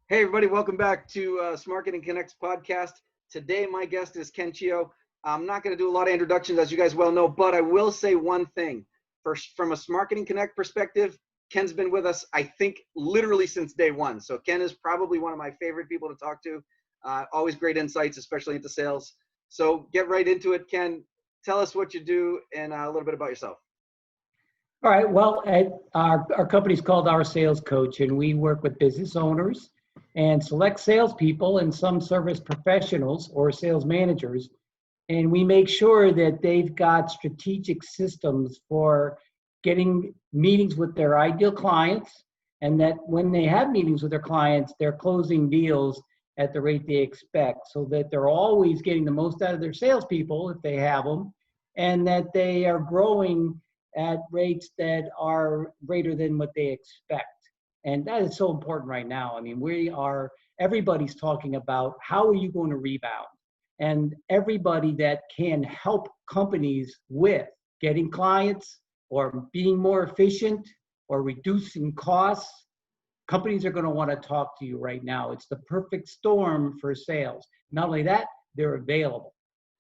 Hey, everybody, welcome back to Smarketing CONNECT's podcast. Today, my guest is Cheo. I'm not going to do a lot of introductions, as you guys well know, but I will say one thing. First, from a Smarketing CONNECT perspective, Ken's been with us, I think, literally since day one. So Ken is probably one of my favorite people to talk to. Always great insights, especially into sales. So get right into it, Ken. Tell us what you do and a little bit about yourself. All right. Well, our company's called Our Sales Coach, and we work with business owners and select salespeople and some service professionals or sales managers. And we make sure that they've got strategic systems for getting meetings with their ideal clients, and that when they have meetings with their clients, they're closing deals at the rate they expect, so that they're always getting the most out of their salespeople if they have them, and that they are growing at rates that are greater than what they expect. And that is so important right now. I mean, everybody's talking about how are you going to rebound? And everybody that can help companies with getting clients or being more efficient or reducing costs, companies are going to want to talk to you right now. It's the perfect storm for sales. Not only that, they're available.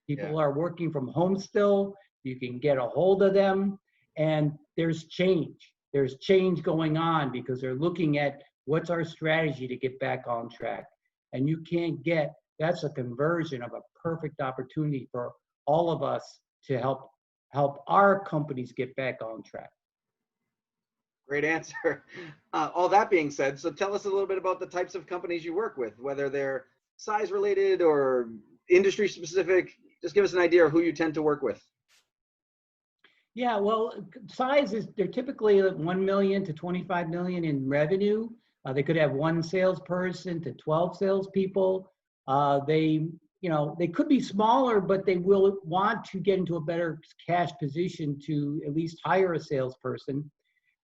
People are working from home still. You can get a hold of them. And there's change. There's change going on because they're looking at what's our strategy to get back on track. And that's a conversion of a perfect opportunity for all of us to help our companies get back on track. Great answer. All that being said, so tell us a little bit about the types of companies you work with, whether they're size related or industry specific. Just give us an idea of who you tend to work with. Yeah, well, they're typically 1 million to 25 million in revenue. They could have one salesperson to 12 salespeople. They could be smaller, but they will want to get into a better cash position to at least hire a salesperson.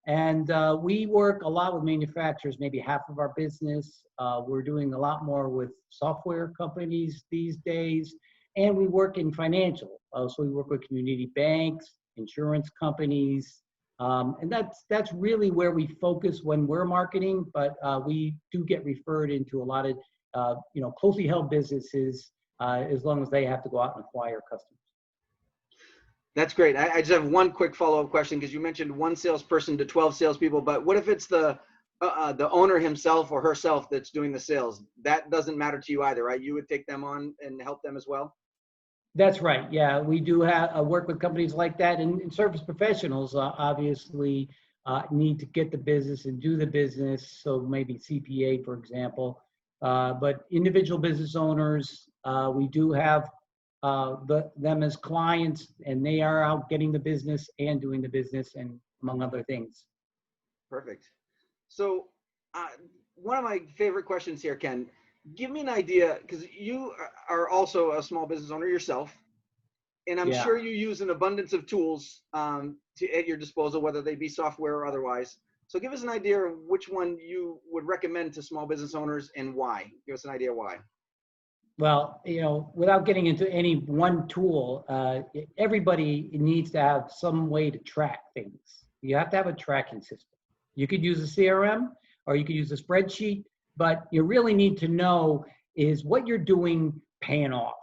And we work a lot with manufacturers, maybe half of our business. We're doing a lot more with software companies these days. And we work in financial. So we work with community banks, insurance companies, and that's really where we focus when we're marketing. But we do get referred into a lot of closely held businesses as long as they have to go out and acquire customers. That's great. I just have one quick follow-up question because you mentioned one salesperson to 12 salespeople. But what if it's the owner himself or herself that's doing the sales? That doesn't matter to you either, right? You would take them on and help them as well? That's right. Yeah, we do work with companies like that, and service professionals obviously need to get the business and do the business. So maybe CPA, for example, but individual business owners, we do have them as clients, and they are out getting the business and doing the business, and among other things. Perfect. So one of my favorite questions here, Ken. Give me an idea, because you are also a small business owner yourself, and I'm sure you use an abundance of tools at your disposal, whether they be software or otherwise. So give us an idea of which one you would recommend to small business owners and why. Give us an idea why. Well, without getting into any one tool, everybody needs to have some way to track things. You have to have a tracking system. You could use a CRM or you could use a spreadsheet. But you really need to know, is what you're doing paying off?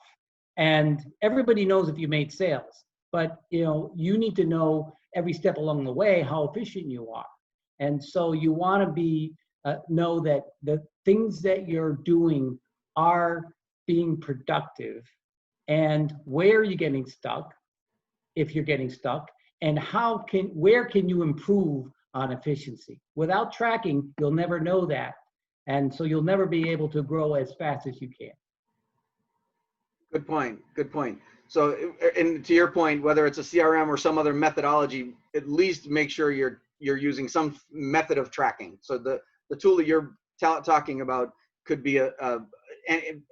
And everybody knows if you made sales, but you need to know every step along the way how efficient you are. And so you want to know that the things that you're doing are being productive, and where are you getting stuck, if you're getting stuck, and where can you improve on efficiency? Without tracking, you'll never know that. And so you'll never be able to grow as fast as you can. Good point. Good point. So, and to your point, whether it's a CRM or some other methodology, at least make sure you're using some method of tracking. So the tool that you're talking about could be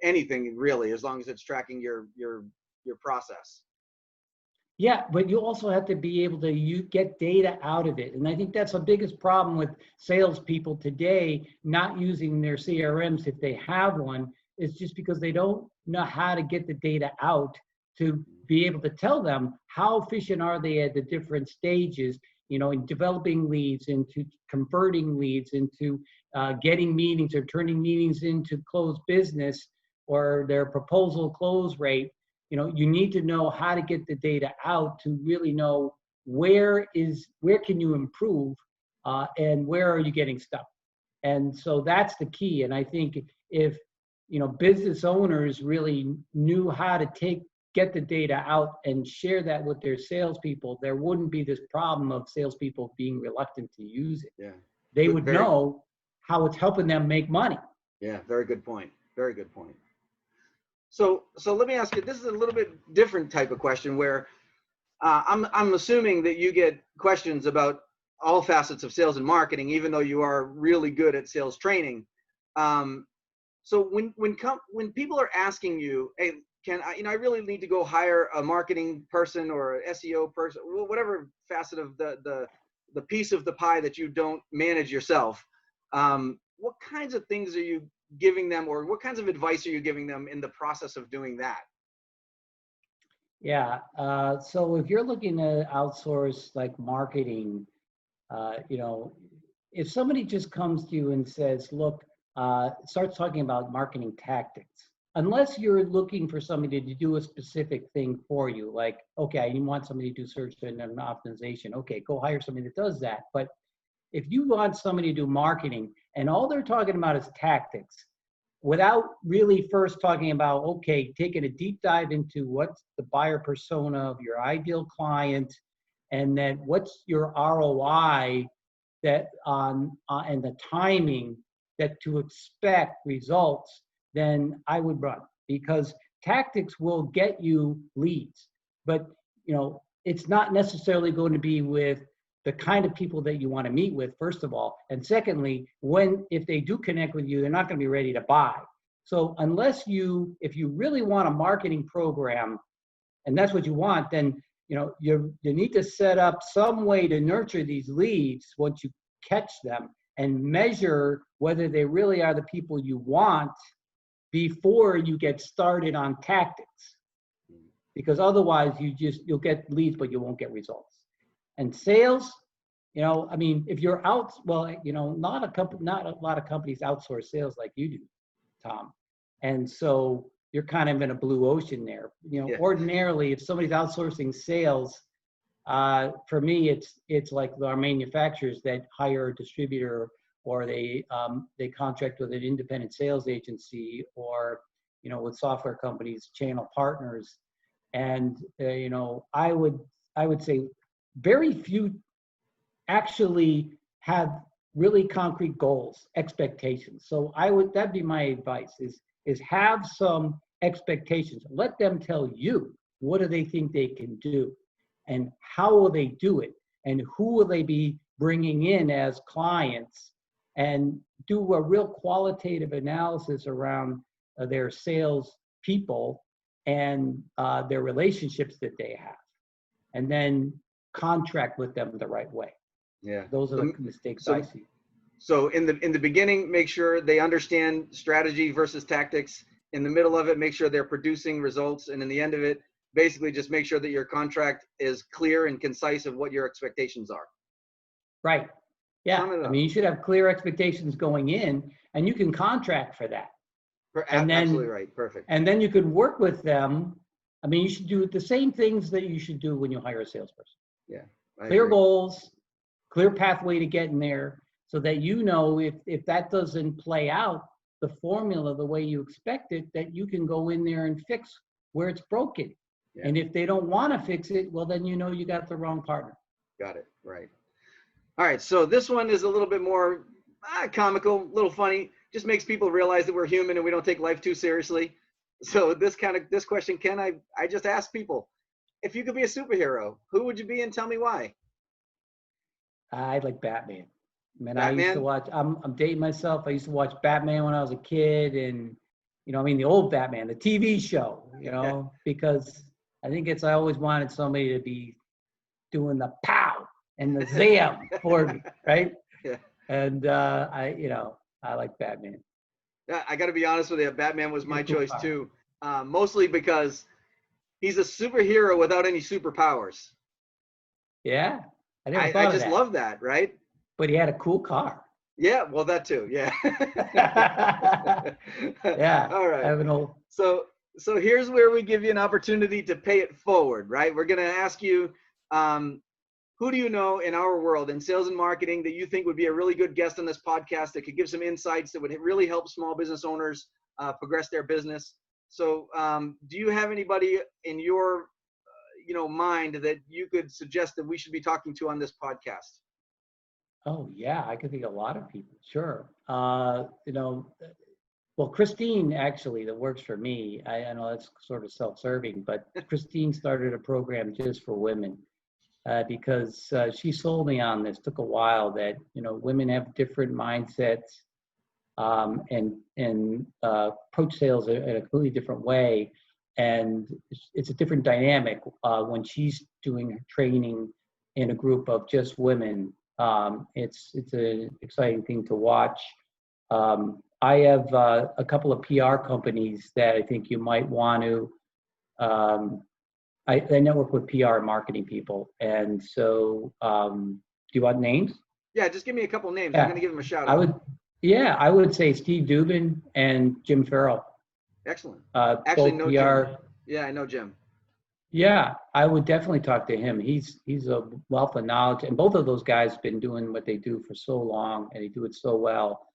anything really, as long as it's tracking your process. Yeah, but you also have to be able to get data out of it. And I think that's the biggest problem with salespeople today, not using their CRMs if they have one, is just because they don't know how to get the data out to be able to tell them how efficient are they at the different stages in developing leads, into converting leads, into getting meetings or turning meetings into closed business or their proposal close rate. You need to know how to get the data out to really know where can you improve and where are you getting stuck. And so that's the key. And I think if business owners really knew how to get the data out and share that with their salespeople, there wouldn't be this problem of salespeople being reluctant to use it. Yeah. They would know how it's helping them make money. Yeah, very good point. Very good point. So let me ask you, this is a little bit different type of question where I'm assuming that you get questions about all facets of sales and marketing, even though you are really good at sales training. So when people are asking you, hey, I really need to go hire a marketing person or an SEO person, whatever facet of the piece of the pie that you don't manage yourself, what kinds of things are you giving them, or what kinds of advice are you giving them in the process of doing that? Yeah. So if you're looking to outsource like marketing, if somebody just comes to you and says, look, starts talking about marketing tactics, unless you're looking for somebody to do a specific thing for you, like, okay, you want somebody to do search engine optimization. Okay, go hire somebody that does that. But if you want somebody to do marketing and all they're talking about is tactics, without really first talking about, okay, taking a deep dive into what's the buyer persona of your ideal client, and then what's your ROI that and the timing that to expect results, then I would run, because tactics will get you leads, but it's not necessarily going to be with the kind of people that you want to meet with, first of all. And secondly, if they do connect with you, they're not going to be ready to buy. So if you really want a marketing program and that's what you want, then you need to set up some way to nurture these leads once you catch them and measure whether they really are the people you want before you get started on tactics. Because otherwise you'll get leads, but you won't get results. And sales, if you're out, not a lot of companies outsource sales like you do, Tom. And so you're kind of in a blue ocean there. Yeah. Ordinarily, if somebody's outsourcing sales, for me, it's like our manufacturers that hire a distributor, or they contract with an independent sales agency, or with software companies, channel partners. And I would say very few actually have really concrete goals, expectations. So that'd be my advice, is have some expectations. Let them tell you, what do they think they can do, and how will they do it, and who will they be bringing in as clients, and do a real qualitative analysis around their sales people and their relationships that they have, and then contract with them the right way. Yeah, those are the mistakes I see. So in the beginning, make sure they understand strategy versus tactics. In the middle of it, make sure they're producing results, and in the end of it, basically just make sure that your contract is clear and concise of what your expectations are. Right. Yeah. You should have clear expectations going in, and you can contract for that. Absolutely right. Perfect. And then you could work with them. You should do the same things that you should do when you hire a salesperson. Yeah. Clear goals, clear pathway to get in there, so that if that doesn't play out, the formula the way you expect it, that you can go in there and fix where it's broken. Yeah. And if they don't want to fix it, well, then you got the wrong partner. Got it. Right. All right. So this one is a little bit more comical, a little funny. Just makes people realize that we're human and we don't take life too seriously. So this question, Ken, I just ask people, if you could be a superhero, who would you be, and tell me why? I like Batman. Batman? I used to watch, I'm dating myself. I used to watch Batman when I was a kid, and, the old Batman, the TV show, because I think I always wanted somebody to be doing the pow and the zam for me, right? Yeah. And I like Batman. Yeah, I got to be honest with you, Batman was my choice too, mostly because he's a superhero without any superpowers. Yeah. I never I thought of just that. love that, right? But he had a cool car. Yeah, well, that too. Yeah. Yeah, All I right. have an old. So here's where we give you an opportunity to pay it forward, right? We're going to ask you, um, who do you know in our world in sales and marketing that you think would be a really good guest on this podcast that could give some insights that would really help small business owners progress their business? So do you have anybody in your mind that you could suggest that we should be talking to on this podcast? Oh yeah, I could think of a lot of people. Sure. Well, Christine actually that works for me. I know that's sort of self-serving, but Christine started a program just for women because she sold me on this. Took a while that women have different mindsets and approach sales in a completely different way, and it's a different dynamic when she's doing her training in a group of just women. It's an exciting thing to watch. I have a couple of PR companies that I think you might want to. I network with PR and marketing people, and so do you want names? Yeah, just give me a couple names. I'm Yeah, going to give them a shout I out. would. Yeah, I would say Steve Dubin and Jim Farrell. Excellent. Actually, Both no PR. Jim. Yeah, I know Jim. Yeah, I would definitely talk to him. He's a wealth of knowledge, and both of those guys have been doing what they do for so long, and they do it so well.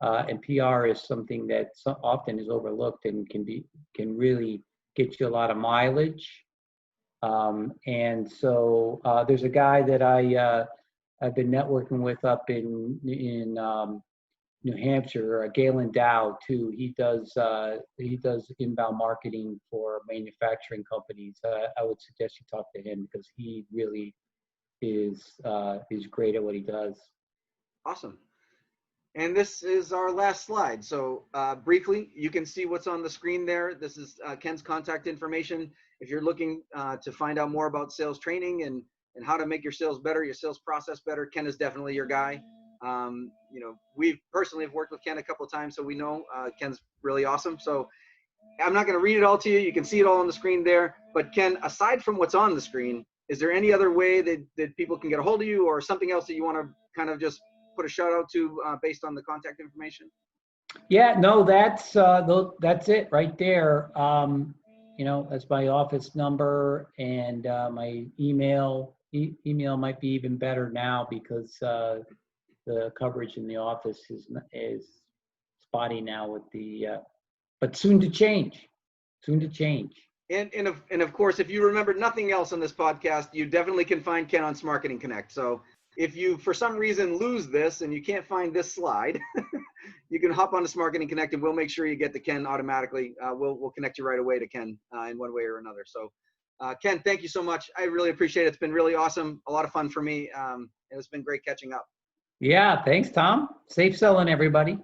And PR is something that so often is overlooked and can really get you a lot of mileage. And so there's a guy that I've been networking with up in New Hampshire, Galen Dow too. He does inbound marketing for manufacturing companies. I would suggest you talk to him because he really is great at what he does. Awesome. And this is our last slide. So briefly, you can see what's on the screen there. This is Ken's contact information. If you're looking to find out more about sales training and how to make your sales better, your sales process better, Ken is definitely your guy. We personally have worked with Ken a couple of times, so we know Ken's really awesome. So I'm not going to read it all to you. You can see it all on the screen there. But Ken, aside from what's on the screen, is there any other way that people can get a hold of you or something else that you want to kind of just put a shout out to based on the contact information? Yeah, no, that's it right there. That's my office number and my email. Email might be even better now because the coverage in the office is spotty now with but soon to change. Soon to change. And of course, if you remember nothing else on this podcast, you definitely can find Ken on Smarketing Connect. So if you, for some reason, lose this and you can't find this slide, you can hop on to Smarketing Connect and we'll make sure you get to Ken automatically. We'll connect you right away to Ken in one way or another. So Ken, thank you so much. I really appreciate it. It's been really awesome. A lot of fun for me. And it's been great catching up. Yeah, thanks, Tom. Safe selling, everybody.